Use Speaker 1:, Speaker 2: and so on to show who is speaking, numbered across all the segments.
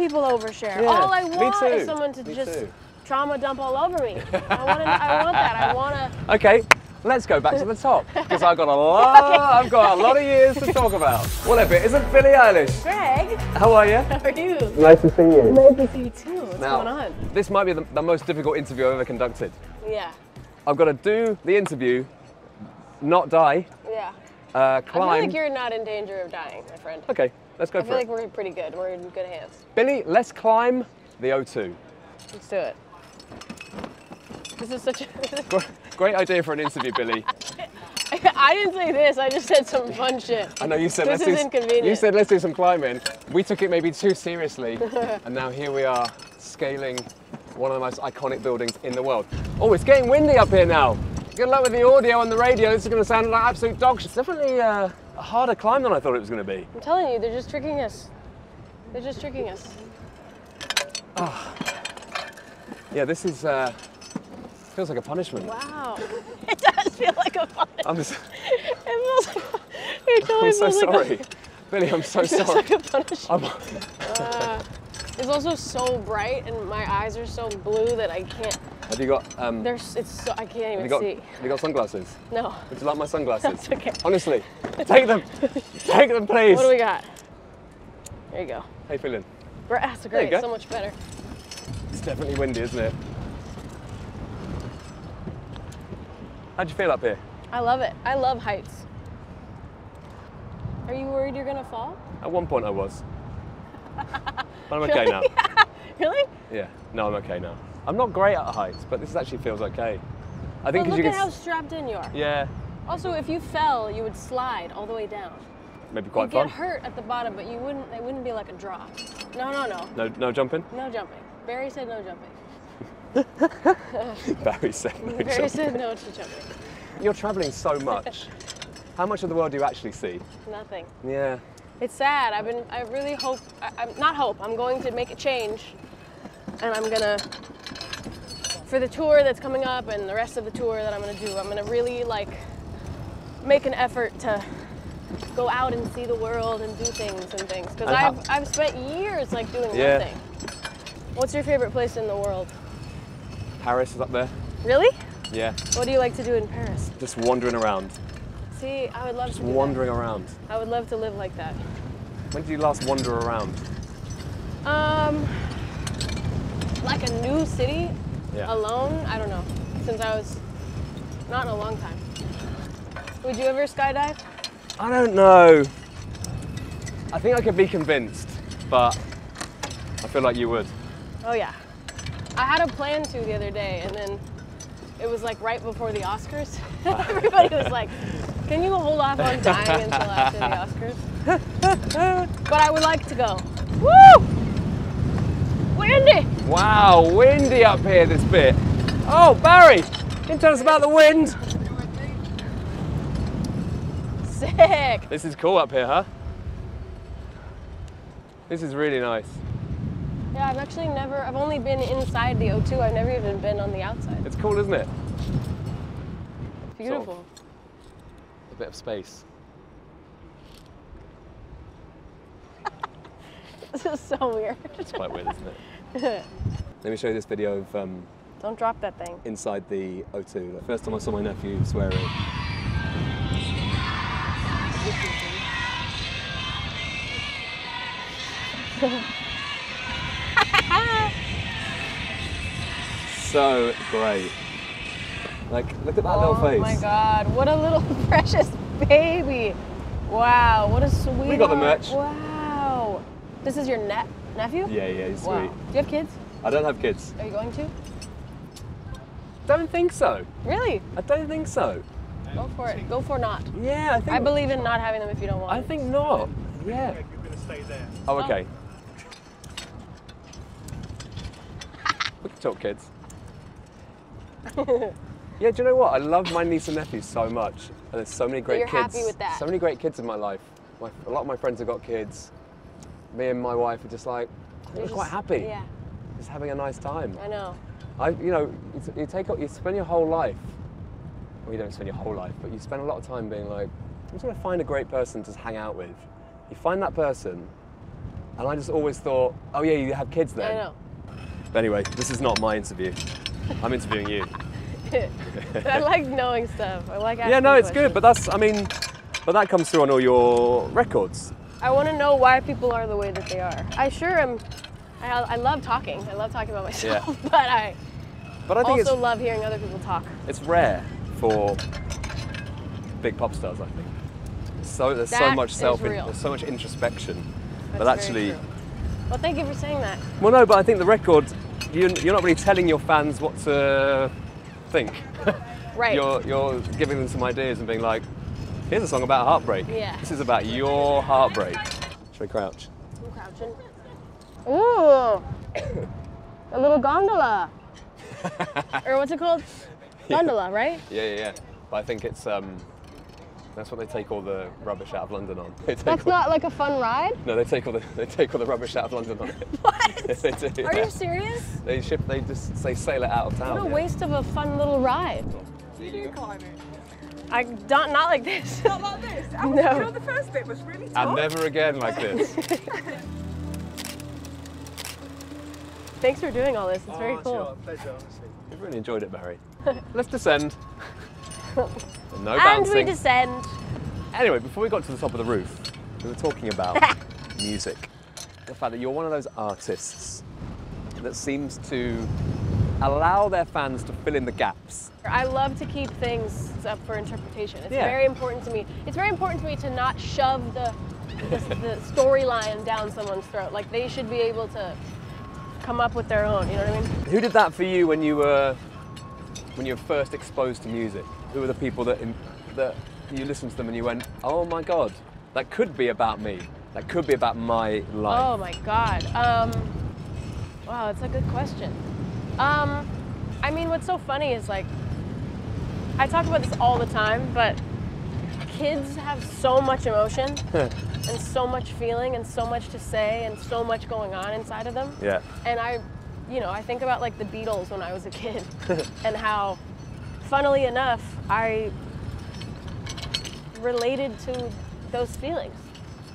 Speaker 1: people overshare.
Speaker 2: Yeah,
Speaker 1: All I
Speaker 2: me
Speaker 1: want
Speaker 2: too.
Speaker 1: is someone to
Speaker 2: Me
Speaker 1: just
Speaker 2: too.
Speaker 1: trauma dump all over me. I want that. I want to.
Speaker 2: Okay, let's go back to the top because I've got a lot of years to talk about. What a bit, isn't Billie Eilish?
Speaker 1: Greg,
Speaker 2: How are you?
Speaker 1: how are you?
Speaker 2: Nice to see you.
Speaker 1: Nice to see you too. What's
Speaker 2: Now,
Speaker 1: going on?
Speaker 2: this might be the most difficult interview I've ever conducted.
Speaker 1: Yeah.
Speaker 2: I've got to do the interview, not die,
Speaker 1: Yeah.
Speaker 2: climb.
Speaker 1: I feel like you're not in danger of dying, my friend.
Speaker 2: Okay, let's go
Speaker 1: I
Speaker 2: for
Speaker 1: feel
Speaker 2: it.
Speaker 1: like we're pretty good. We're in good hands.
Speaker 2: Billie, let's climb the O2.
Speaker 1: Let's do it. This is such a...
Speaker 2: Great idea for an interview, Billie.
Speaker 1: I didn't say this. I just said some fun shit.
Speaker 2: I know you said
Speaker 1: this is inconvenient.
Speaker 2: You said let's do some climbing. We took it maybe too seriously, and now here we are scaling one of the most iconic buildings in the world. Oh, it's getting windy up here now. Good luck with the audio and the radio. This is going to sound like absolute dog shit. It's definitely a harder climb than I thought it was going to be.
Speaker 1: I'm telling you, they're just tricking us. They're just tricking us.
Speaker 2: Oh. Yeah, this is feels like a punishment.
Speaker 1: Wow. It does feel like a punishment.
Speaker 2: I'm just,
Speaker 1: It feels like... It totally
Speaker 2: I'm so
Speaker 1: feels
Speaker 2: sorry.
Speaker 1: like
Speaker 2: Billie, I'm so
Speaker 1: it feels
Speaker 2: sorry.
Speaker 1: like a punishment. It's also so bright and my eyes are so blue that I can't...
Speaker 2: Have you got,
Speaker 1: I can't even see.
Speaker 2: have you got sunglasses?
Speaker 1: No.
Speaker 2: Would you like my sunglasses?
Speaker 1: That's okay.
Speaker 2: Honestly, take them. Take them, please.
Speaker 1: What do we got? There you go.
Speaker 2: How you feeling?
Speaker 1: That's
Speaker 2: There
Speaker 1: great.
Speaker 2: you go.
Speaker 1: So much better.
Speaker 2: It's definitely windy, isn't it? How'd you feel up here?
Speaker 1: I love it. I love heights. Are you worried you're gonna fall?
Speaker 2: At one point I was. But I'm okay now.
Speaker 1: Really?
Speaker 2: Yeah, no, I'm okay now. I'm not great at heights, but this actually feels okay. I think
Speaker 1: But
Speaker 2: because
Speaker 1: look
Speaker 2: you
Speaker 1: at
Speaker 2: can...
Speaker 1: how strapped in you are.
Speaker 2: Yeah,
Speaker 1: Also, if you fell, you would slide all the way down.
Speaker 2: maybe quite
Speaker 1: You'd
Speaker 2: fun.
Speaker 1: get hurt at the bottom, but you wouldn't. It wouldn't be like a drop. No.
Speaker 2: No jumping?
Speaker 1: No jumping. Barry said no jumping.
Speaker 2: Barry said no
Speaker 1: Barry
Speaker 2: jumping.
Speaker 1: said no to jumping.
Speaker 2: You're traveling so much. How much of the world do you actually see?
Speaker 1: Nothing.
Speaker 2: Yeah.
Speaker 1: It's sad. I really hope. I'm going to make a change, and I'm gonna, for the tour that's coming up and the rest of the tour that I'm gonna do, I'm gonna really like make an effort to go out and see the world and do things. Because I've spent years like doing nothing. What's your favorite place in the world?
Speaker 2: Paris is up there.
Speaker 1: Really?
Speaker 2: Yeah.
Speaker 1: What do you like to do in Paris?
Speaker 2: Just wandering around.
Speaker 1: See, I would love to do
Speaker 2: Wandering around.
Speaker 1: that. I would love to live like that.
Speaker 2: When did you last wander around?
Speaker 1: Like a new city,
Speaker 2: Yeah.
Speaker 1: alone, I don't know. Since I was, not in a long time. Would you ever skydive?
Speaker 2: I don't know. I think I could be convinced, but I feel like you would.
Speaker 1: Oh yeah. I had a plan to the other day, and then it was like right before the Oscars. Everybody was like, can you hold off on dying until after the Oscars? But I would like to go. Woo! Windy!
Speaker 2: Wow, windy up here this bit. Oh, Barry, can you tell us about the wind?
Speaker 1: Sick!
Speaker 2: This is cool up here, huh? This is really nice.
Speaker 1: Yeah, I've only been inside the O2. I've never even been on the outside.
Speaker 2: It's cool, isn't it?
Speaker 1: Beautiful.
Speaker 2: Sort of a bit of space.
Speaker 1: This is so weird.
Speaker 2: It's quite weird, isn't it? Let me show you this video of
Speaker 1: Don't drop that thing.
Speaker 2: inside the O2. The first time I saw my nephew swearing. So great. Like, look at that little face.
Speaker 1: Oh my God, what a little precious baby. Wow, what a sweet.
Speaker 2: We got the merch.
Speaker 1: Wow. This is your nephew?
Speaker 2: Yeah, he's
Speaker 1: Wow.
Speaker 2: sweet.
Speaker 1: Do you have kids?
Speaker 2: I don't have kids.
Speaker 1: Are you going to?
Speaker 2: Don't think so.
Speaker 1: Really?
Speaker 2: I don't think so.
Speaker 1: Go for it. Go for not.
Speaker 2: Yeah, I think.
Speaker 1: I believe in not having them if you don't want
Speaker 2: I
Speaker 1: them.
Speaker 2: think not. Yeah.
Speaker 3: You're going to stay there.
Speaker 2: Oh, okay. We can talk, kids. Yeah, do you know what? I love my niece and nephew so much, and there's so many great
Speaker 1: You're
Speaker 2: kids.
Speaker 1: happy with that?
Speaker 2: So many great kids in my life. A lot of my friends have got kids. Me and my wife are just like, we're quite happy.
Speaker 1: Yeah,
Speaker 2: Just having a nice time.
Speaker 1: I know.
Speaker 2: You spend your whole life. Well, you don't spend your whole life, but you spend a lot of time being like, I just want to find a great person to hang out with. You find that person, And I just always thought, oh yeah, you have kids then.
Speaker 1: I know.
Speaker 2: But anyway, this is not my interview. I'm interviewing you.
Speaker 1: But I like knowing stuff. I like asking
Speaker 2: Yeah, no, it's
Speaker 1: questions.
Speaker 2: good, but that's, I mean, but that comes through on all your records.
Speaker 1: I want to know why people are the way that they are. I sure am. I love talking. I love talking about myself,
Speaker 2: Yeah.
Speaker 1: but I
Speaker 2: I think
Speaker 1: also love hearing other people talk.
Speaker 2: it's rare for big pop stars, I think. So there's so
Speaker 1: That
Speaker 2: much
Speaker 1: is
Speaker 2: there's
Speaker 1: real.
Speaker 2: so much introspection.
Speaker 1: That's
Speaker 2: But
Speaker 1: very
Speaker 2: actually,
Speaker 1: true. Well, thank you for saying that.
Speaker 2: well, no, but I think the record, you're not really telling your fans what to think.
Speaker 1: Right.
Speaker 2: You're giving them some ideas and being like, here's a song about heartbreak.
Speaker 1: Yeah.
Speaker 2: This is about your heartbreak. Should we crouch?
Speaker 1: I'm crouching. Ooh, a little gondola. Or what's it called? Gondola, right?
Speaker 2: Yeah. But I think it's that's what they take all the rubbish out of London on.
Speaker 1: That's not like a fun ride?
Speaker 2: No, they take all the rubbish out of London on it.
Speaker 1: What?
Speaker 2: They do,
Speaker 1: Are
Speaker 2: yeah.
Speaker 1: you serious?
Speaker 2: They sail it out of town.
Speaker 1: What a
Speaker 2: yeah.
Speaker 1: waste of a fun little ride.
Speaker 3: You do climb it.
Speaker 1: I don't, not like this.
Speaker 3: Not like this.
Speaker 1: No.
Speaker 3: You know, the first bit was really tough.
Speaker 2: And never again like this.
Speaker 1: Thanks for doing all this. It's very cool.
Speaker 3: Sure, pleasure, honestly.
Speaker 2: We've really enjoyed it, Barry. Let's descend. No
Speaker 1: And
Speaker 2: bouncing.
Speaker 1: we descend.
Speaker 2: Anyway, before we got to the top of the roof, we were talking about music. The fact that you're one of those artists that seems to allow their fans to fill in the gaps.
Speaker 1: I love to keep things up for interpretation. It's
Speaker 2: Yeah.
Speaker 1: very important to me. It's very important to me to not shove the storyline down someone's throat. Like, they should be able to come up with their own, you know what I mean?
Speaker 2: Who did that for you when you were first exposed to music? Who were the people that you listened to them and you went, oh my God, that could be about me. That could be about my life.
Speaker 1: Oh my God. Wow, that's a good question. I mean, what's so funny is, like, I talk about this all the time, but kids have so much emotion and so much feeling and so much to say and so much going on inside of them.
Speaker 2: Yeah.
Speaker 1: And I think about, like, the Beatles when I was a kid and how, funnily enough, I related to those feelings.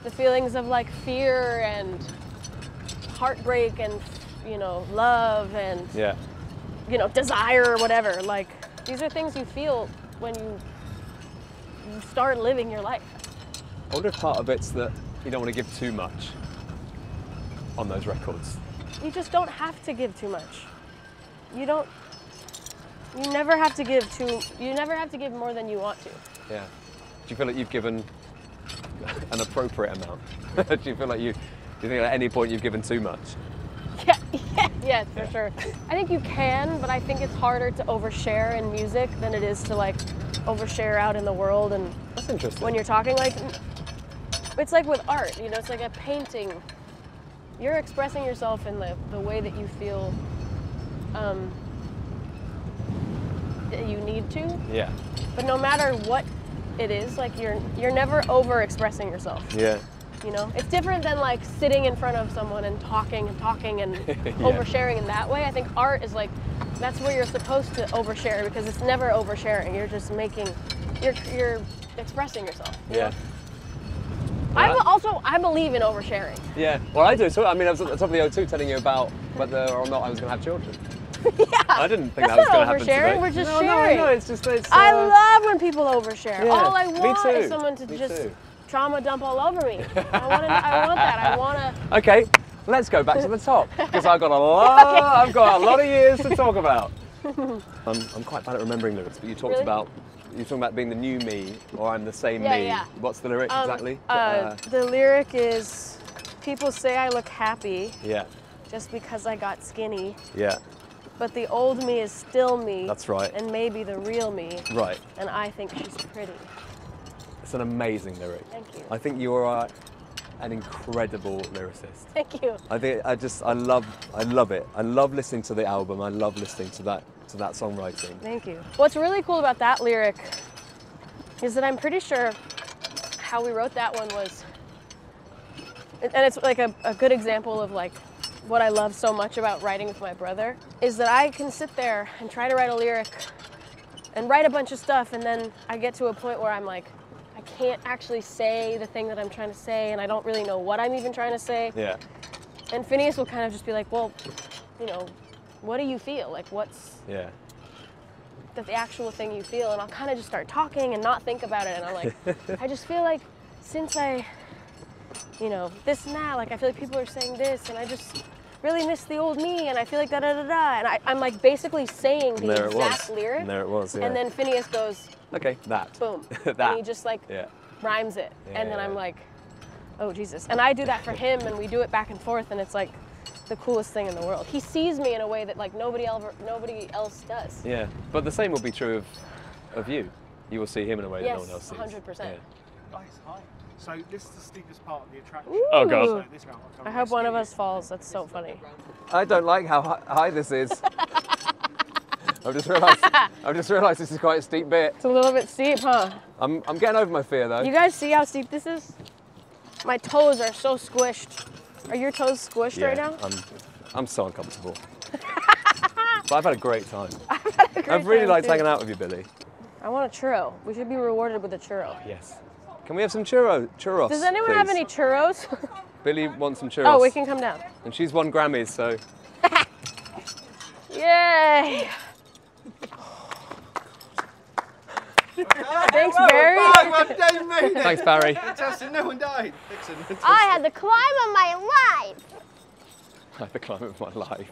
Speaker 1: The feelings of, like, fear and heartbreak and, love and,
Speaker 2: Yeah.
Speaker 1: desire or whatever. Like, these are things you feel when you start living your life.
Speaker 2: I wonder if part of it's that you don't want to give too much on those records.
Speaker 1: You just don't have to give too much. You never have to give more than you want to.
Speaker 2: Yeah. Do you feel like you've given an appropriate amount? Do you feel like do you think at any point you've given too much?
Speaker 1: Yes, for sure. I think you can, but I think it's harder to overshare in music than it is to, like, overshare out in the world. And
Speaker 2: That's interesting.
Speaker 1: when you're talking, like, it's like with art, it's like a painting. You're expressing yourself in the way that you feel that you need to.
Speaker 2: Yeah.
Speaker 1: But no matter what it is, like, you're never over expressing yourself.
Speaker 2: Yeah.
Speaker 1: It's different than, like, sitting in front of someone and talking and
Speaker 2: Yeah.
Speaker 1: oversharing in that way. I think art is, like, that's where you're supposed to overshare, because it's never oversharing. You're just you're expressing yourself. you
Speaker 2: Yeah.
Speaker 1: know? I believe in oversharing.
Speaker 2: Yeah. Well, I do. So, I mean, I was at the top of the O2 telling you about whether or not I was going to have children.
Speaker 1: Yeah.
Speaker 2: I didn't think
Speaker 1: That's
Speaker 2: that was
Speaker 1: not
Speaker 2: going to happen
Speaker 1: oversharing.
Speaker 2: today.
Speaker 1: We're just
Speaker 2: no,
Speaker 1: sharing.
Speaker 2: No, it's just
Speaker 1: I love when people overshare.
Speaker 2: Yeah,
Speaker 1: All I
Speaker 2: me
Speaker 1: want
Speaker 2: too.
Speaker 1: is someone to
Speaker 2: Me
Speaker 1: just
Speaker 2: too.
Speaker 1: trauma dump all over me. I want that. I want to.
Speaker 2: Okay, let's go back to the top because I've got a lot of years to talk about. I'm quite bad at remembering lyrics, but you talked
Speaker 1: Really?
Speaker 2: about you're talking about being the new me, or I'm the same
Speaker 1: Yeah,
Speaker 2: me.
Speaker 1: yeah.
Speaker 2: What's the lyric exactly?
Speaker 1: The lyric is, people say I look happy
Speaker 2: Yeah,
Speaker 1: just because I got skinny,
Speaker 2: yeah,
Speaker 1: but the old me is still me.
Speaker 2: that's right.
Speaker 1: And maybe the real me,
Speaker 2: Right.
Speaker 1: and I think she's pretty.
Speaker 2: It's an amazing lyric.
Speaker 1: Thank you.
Speaker 2: I think you are an incredible lyricist.
Speaker 1: Thank you.
Speaker 2: I love it. I love listening to the album. I love listening to that songwriting.
Speaker 1: Thank you. What's really cool about that lyric is that I'm pretty sure how we wrote that one was, and it's like a good example of, like, what I love so much about writing with my brother, is that I can sit there and try to write a lyric and write a bunch of stuff, and then I get to a point where I'm like, I I can't actually say the thing that I'm trying to say, and I don't really know what I'm even trying to say.
Speaker 2: Yeah.
Speaker 1: And Phineas will kind of just be like, well, you know, what do you feel? Like, what's the actual thing you feel? And I'll kind of just start talking and not think about it. And I'm like, I just feel like since I, you know, this and that, like I feel like people are saying this, and I just really miss the old me, and I feel like da da da da. And I'm like basically saying the exact lyric.
Speaker 2: And there it was, yeah.
Speaker 1: And then Phineas goes,
Speaker 2: okay, that.
Speaker 1: boom.
Speaker 2: That.
Speaker 1: And he just like rhymes it. And then I'm like, oh Jesus. And I do that for him, and we do it back and forth, and it's like the coolest thing in the world. He sees me in a way that like nobody else does.
Speaker 2: Yeah, but the same will be true of you. You will see him in a way that no one else sees.
Speaker 1: 100%.
Speaker 3: Nice, hi. So this is the steepest part of the attraction.
Speaker 1: Ooh.
Speaker 2: Oh God.
Speaker 3: So this round,
Speaker 1: I hope one of us falls. That's so funny.
Speaker 2: I don't like how high this is. I've just realised this is quite a steep bit.
Speaker 1: It's a little bit steep, huh?
Speaker 2: I'm getting over my fear though.
Speaker 1: You guys see how steep this is? My toes are so squished. Are your toes squished right now?
Speaker 2: I'm so uncomfortable. But I've had a great time.
Speaker 1: I've
Speaker 2: really liked hanging out with you, Billie.
Speaker 1: I want a churro. We should be rewarded with a churro.
Speaker 2: Yes. Can we have some churros?
Speaker 1: Does anyone have any churros?
Speaker 2: Billie wants some churros.
Speaker 1: Oh, we can come down.
Speaker 2: And she's won Grammys, so.
Speaker 1: Yay! Thanks, Barry.
Speaker 3: Well done, mate.
Speaker 2: Thanks, Barry.
Speaker 3: Fantastic, no one died. Excellent.
Speaker 4: I had the climb of my life.
Speaker 2: I had the climb of my life.